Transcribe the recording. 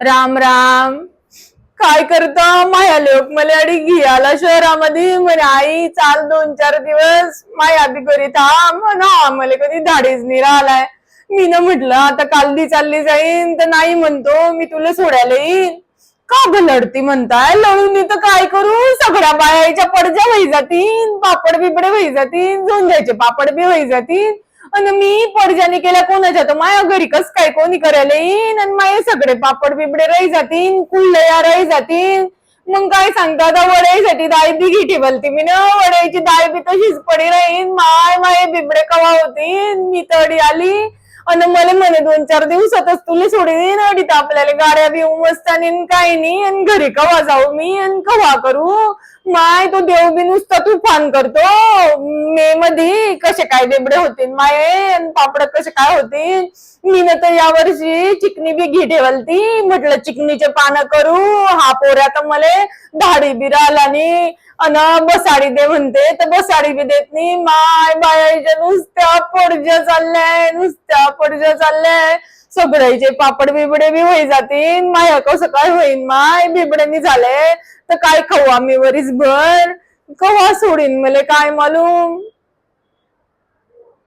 राम राम. काय करता माया लोक मला अडी घियाला शहरामध्ये म्हणे आई चाल 2-4 दिवस माया बी घरी थांब ना मला कधी धाडीच नाही राहिलाय. मी ना म्हटलं आता कालदी चालली जाईन तर नाही म्हणतो मी तुला सोडायला येईन. का ग लढती म्हणताय लढून तर काय करू सगळ्या बायाच्या पडज्या वही जातील पापड बिपडे वही जातील झोंजायचे पापड बी वही जातील आणि मी पडजाने केल्या कोणाच्या तर माया घरी कस काय कोणी करायला येईन आणि माये सगळे पापड बिबडे राही जातील कुल्लया राही जातील. मग काय सांगता आता वड्यासाठी डाळ बी घी ठेवलती मी ना वड्याची डाळ बी तशीच पडी राहीन माय माये बिबडे कवा होती मी तडी आली आणि मला म्हणे 2-4 दिवसातच तुला सोडीन अडीत आपल्याला गाड्या बी उमसतानी काही नाही आणि घरी कवा जाऊ मी आणि कवा करू. माय तो देव बी नुसता तुफान करतो. मे मध्ये कसे काय बेबडे होतील माये आणि पापड कसे काय होतील. मी तर यावर्षी चिकनी बी घी ठेवलती म्हटलं चिकनीचे पानं करू हा पोऱ्या तर मला धाडी बी राहिला नाही अन बसाडी दे म्हणते तर बसाडी बी देत नाही. माय बायाच्या नुसत्या पडज्या चालल्याय नुसत्या पडज्या चालल्याय सगळ्याचे पापड बिबडे बी होई जातील माया कसं काय होईन माय बिबड्यांनी झाले तर काय खाऊ आम्ही वरीस भर कवा सोडीन मला काय मालूम.